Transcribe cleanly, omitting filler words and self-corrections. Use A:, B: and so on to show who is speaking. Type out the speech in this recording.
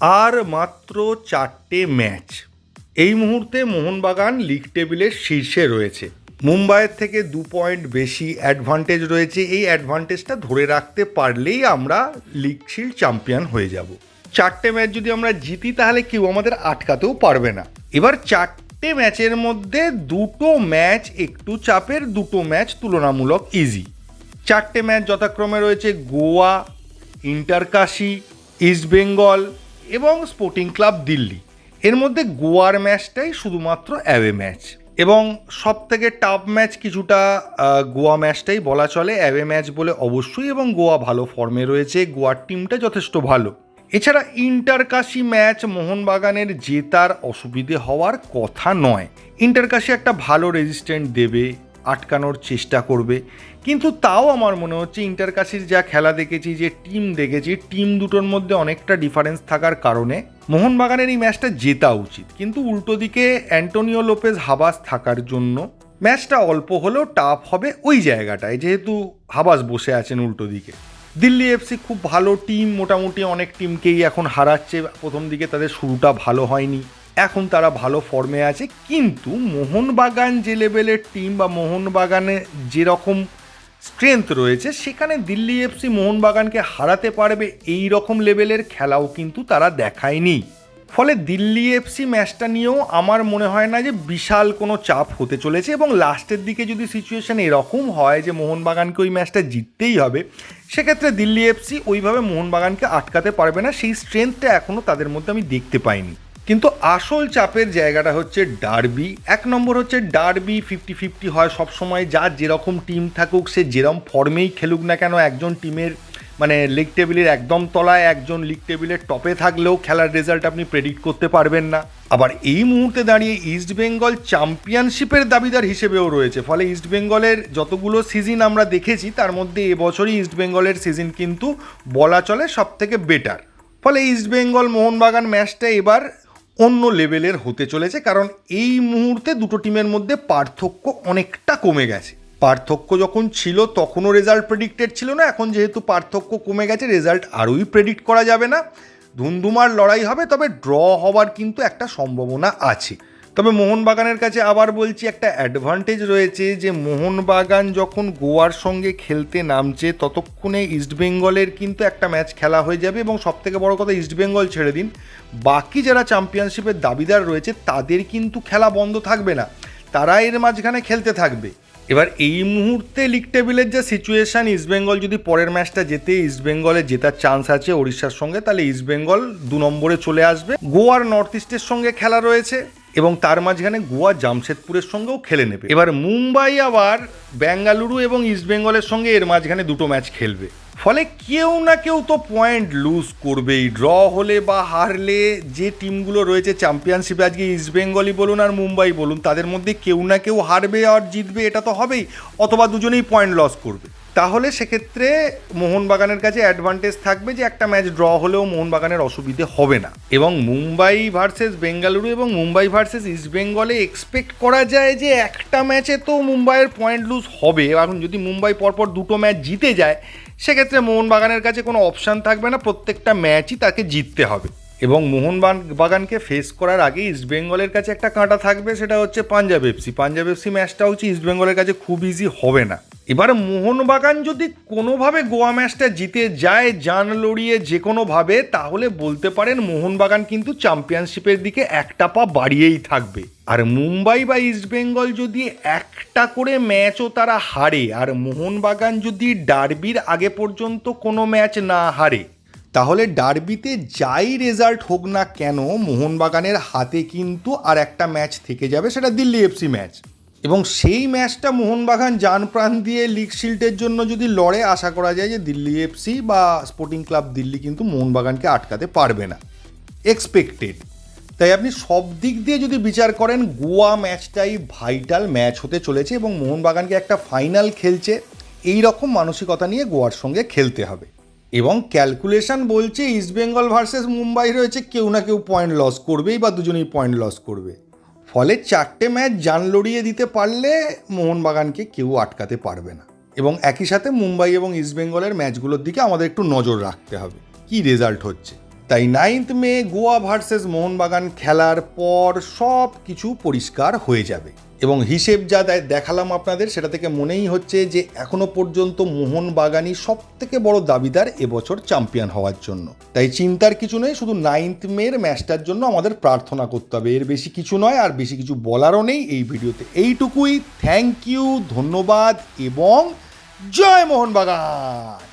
A: আর মাত্র 4টে ম্যাচ। এই মুহূর্তে মোহনবাগান লিগ টেবিলের শীর্ষে রয়েছে। মুম্বাইয়ের থেকে 2 পয়েন্ট বেশি অ্যাডভান্টেজ রয়েছে। এই অ্যাডভান্টেজটা ধরে রাখতে পারলেই আমরা লিগ শিল্ড চ্যাম্পিয়ন হয়ে যাব। 4টে ম্যাচ যদি আমরা জিতি তাহলে কেউ আমাদের আটকাতেও পারবে না। এবার 4টে ম্যাচের মধ্যে 2টো ম্যাচ একটু চাপের, 2টো ম্যাচ তুলনামূলক ইজি। 4টে ম্যাচ যথাক্রমে রয়েছে গোয়া, ইন্টারকাশি, ইস্টবেঙ্গল এবং স্পোর্টিং ক্লাব দিল্লি। এর মধ্যে গোয়ার ম্যাচটাই শুধুমাত্র অ্যাওয়ে ম্যাচ, এবং সব থেকে টাফ ম্যাচ কিছুটা গোয়া ম্যাচটাই বলা চলে। অ্যাওয়ে ম্যাচ বলে অবশ্যই, এবং গোয়া ভালো ফর্মে রয়েছে, গোয়ার টিমটা যথেষ্ট ভালো। এছাড়া ইন্টারকাশি ম্যাচ মোহনবাগানের জেতার অসুবিধে হওয়ার কথা নয়। ইন্টারকাশি একটা ভালো রেজিস্ট্যান্ট দেবে, আটকানোর চেষ্টা করবে, কিন্তু তাও আমার মনে হচ্ছে ইন্টারকাশির যা খেলা দেখেছি, যে টিম দেখেছি, টিম দুটোর মধ্যে অনেকটা ডিফারেন্স থাকার কারণে মোহনবাগানের এই ম্যাচটা জেতা উচিত। কিন্তু উল্টো দিকে অ্যান্টোনিও লোপেজ হাবাস থাকার জন্য ম্যাচটা অল্প হলেও টাফ হবে ওই জায়গাটায়, যেহেতু হাবাস বসে আছেন উল্টো দিকে। দিল্লি এফসি খুব ভালো টিম, মোটামুটি অনেক টিমকেই এখন হারাচ্ছে। প্রথম দিকে তাদের শুরুটা ভালো হয়নি, এখন তারা ভালো ফর্মে আছে। কিন্তু মোহনবাগান যে লেভেলের টিম বা মোহনবাগানে যেরকম স্ট্রেংথ রয়েছে, সেখানে দিল্লি এফসি মোহনবাগানকে হারাতে পারবে এই রকম লেভেলের খেলাও কিন্তু তারা দেখায়নি। ফলে দিল্লি এফসি ম্যাচটা নিয়েও আমার মনে হয় না যে বিশাল কোনো চাপ হতে চলেছে, এবং লাস্টের দিকে যদি সিচুয়েশান এরকম হয় যে মোহনবাগানকে ওই ম্যাচটা জিততেই হবে, সেক্ষেত্রে দিল্লি এফসি ওইভাবে মোহনবাগানকে আটকাতে পারবে না। সেই স্ট্রেংথটা এখনও তাদের মধ্যে আমি দেখতে পাইনি। কিন্তু আসল চাপের জায়গাটা হচ্ছে ডার্বি। 1 নম্বর হচ্ছে ডার্বি 50-50 হয় সবসময়, যার যেরকম টিম থাকুক, সে যেরকম ফর্মেই খেলুক না কেন, একজন টিমের মানে লিগ টেবিলের একদম তলায়, একজন লিগ টেবিলের টপে থাকলেও খেলার রেজাল্ট আপনি প্রেডিক্ট করতে পারবেন না। আবার এই মুহূর্তে দাঁড়িয়ে ইস্টবেঙ্গল চ্যাম্পিয়নশিপের দাবিদার হিসেবেও রয়েছে। ফলে ইস্টবেঙ্গলের যতগুলো সিজন আমরা দেখেছি, তার মধ্যে এবছরই ইস্টবেঙ্গলের সিজন কিন্তু বলা চলে সব থেকে বেটার। ফলে ইস্টবেঙ্গল মোহনবাগান ম্যাচটা এবার অন্য লেভেলের হতে চলেছে, কারণ এই মুহূর্তে দুটো টিমের মধ্যে পার্থক্য অনেকটা কমে গেছে। পার্থক্য যখন ছিল তখনও রেজাল্ট প্রেডিক্টেড ছিল না, এখন যেহেতু পার্থক্য কমে গেছে, রেজাল্ট আরোই প্রেডিক্ট করা যাবে না। ধুমধুমার লড়াই হবে, তবে ড্র হওয়ার কিন্তু একটা সম্ভাবনা আছে। তবে মোহনবাগানের কাছে আবার বলছি, একটা অ্যাডভান্টেজ রয়েছে যে মোহনবাগান যখন গোয়ার সঙ্গে খেলতে নামছে, ততক্ষণে ইস্টবেঙ্গলের কিন্তু একটা ম্যাচ খেলা হয়ে যাবে, এবং সবথেকে বড় কথা, ইস্টবেঙ্গল ছেড়ে দিন, বাকি যারা চ্যাম্পিয়নশিপের দাবিদার রয়েছে তাদের কিন্তু খেলা বন্ধ থাকবে না, তারা এর মাঝখানে খেলতে থাকবে। এবার এই মুহূর্তে লিগ টেবিলের যে সিচুয়েশান, ইস্টবেঙ্গল যদি পরের ম্যাচটা জেতে, ইস্টবেঙ্গলের জেতার চান্স আছে ওড়িশার সঙ্গে, তাহলে ইস্টবেঙ্গল 2 নম্বরে চলে আসবে। গোয়ার নর্থ ইস্টের সঙ্গে খেলা রয়েছে, এবং তার মাঝখানে গোয়া জামশেদপুরের সঙ্গেও খেলে নেবে। এবার মুম্বাই আবার বেঙ্গালুরু এবং ইস্টবেঙ্গলের সঙ্গে এর মাঝখানে 2টো ম্যাচ খেলবে। ফলে কেউ না কেউ তো পয়েন্ট লুজ করবেই। ড্র হলে বা হারলে যে টিমগুলো রয়েছে চ্যাম্পিয়নশিপে, আজকে ইস্টবেঙ্গলই বলুন আর মুম্বাই বলুন, তাদের মধ্যে কেউ না কেউ হারবে আর জিতবে, এটা তো হবেই, অথবা দুজনেই পয়েন্ট লস করবে। তাহলে সেক্ষেত্রে মোহনবাগানের কাছে অ্যাডভান্টেজ থাকবে যে একটা ম্যাচ ড্র হলেও মোহনবাগানের অসুবিধে হবে না। এবং মুম্বাই ভার্সেস বেঙ্গালুরু এবং মুম্বাই ভার্সেস ইস্টবেঙ্গলে এক্সপেক্ট করা যায় যে একটা ম্যাচে তো মুম্বাইয়ের পয়েন্ট লুজ হবে। এখন যদি মুম্বাই পরপর 2টো ম্যাচ জিতে যায়, সেক্ষেত্রে মোহনবাগানের কাছে কোনো অপশান থাকবে না, প্রত্যেকটা ম্যাচই তাকে জিততে হবে। এবং মোহনবাগানকে ফেস করার আগে ইস্টবেঙ্গলের কাছে একটা কাঁটা থাকবে, সেটা হচ্ছে পাঞ্জাব এফসি। পাঞ্জাব এফসি ম্যাচটা হচ্ছে ইস্টবেঙ্গলের কাছে খুব ইজি হবে না। এবার মোহনবাগান যদি কোনোভাবে গোয়া ম্যাচটা জিতে যায়, জান লড়িয়ে যে কোনোভাবে, তাহলে বলতে পারেন মোহনবাগান কিন্তু চ্যাম্পিয়নশিপের দিকে একটা পা বাড়িয়েই থাকবে। আর মুম্বাই বা ইস্টবেঙ্গল যদি একটা করে ম্যাচও তারা হারে, আর মোহনবাগান যদি ডার্বির আগে পর্যন্ত কোনো ম্যাচ না হারে, তাহলে ডার্বিতে যাই রেজাল্ট হোক না কেন, মোহনবাগানের হাতে কিন্তু আর একটা ম্যাচ থেকে যাবে, সেটা দিল্লি এফসি ম্যাচ। এবং সেই ম্যাচটা মোহনবাগান জান প্রাণ দিয়ে লিগ শিল্ডের জন্য যদি লড়ে, আশা করা যায় যে দিল্লি এফসি বা স্পোর্টিং ক্লাব দিল্লি কিন্তু মোহনবাগানকে আটকাতে পারবে না, এক্সপেক্টেড। তাই আপনি সব দিক দিয়ে যদি বিচার করেন, গোয়া ম্যাচটাই ভাইটাল ম্যাচ হতে চলেছে, এবং মোহনবাগানকে একটা ফাইনাল খেলছে এই রকম মানসিকতা নিয়ে গোয়ার সঙ্গে খেলতে হবে। এবং ক্যালকুলেশন বলছে ইস্টবেঙ্গল ভার্সেস মুম্বাই রয়েছে, কেউ না কেউ পয়েন্ট লস করবেই বা দুজনেই পয়েন্ট লস করবে। ফলে 4টে ম্যাচ জান লড়িয়ে দিতে পারলে মোহনবাগানকে কেউ আটকাতে পারবে না। এবং একই সাথে মুম্বাই এবং ইস্টবেঙ্গলের ম্যাচগুলোর দিকে আমাদের একটু নজর রাখতে হবে, কী রেজাল্ট হচ্ছে। তাই 9th মে গোয়া ভার্সেস মোহনবাগান খেলার পর সব কিছু পরিষ্কার হয়ে যাবে এবং হিসেব যা দেখালাম আপনাদের সেটা থেকে মনেই হচ্ছে যে এখনো পর্যন্ত মোহনবাগানই সব থেকে বড় দাবিদার এবছর চ্যাম্পিয়ন হওয়ার জন্য। তাই চিন্তার কিছু নেই, শুধু 9th মের ম্যাচটার জন্য আমাদের প্রার্থনা করতে হবে, এর বেশি কিছু নয়, আর বেশি কিছু বলারও নেই এই ভিডিওতে। এইটুকুই। থ্যাংক ইউ, ধন্যবাদ এবং জয় মোহনবাগান।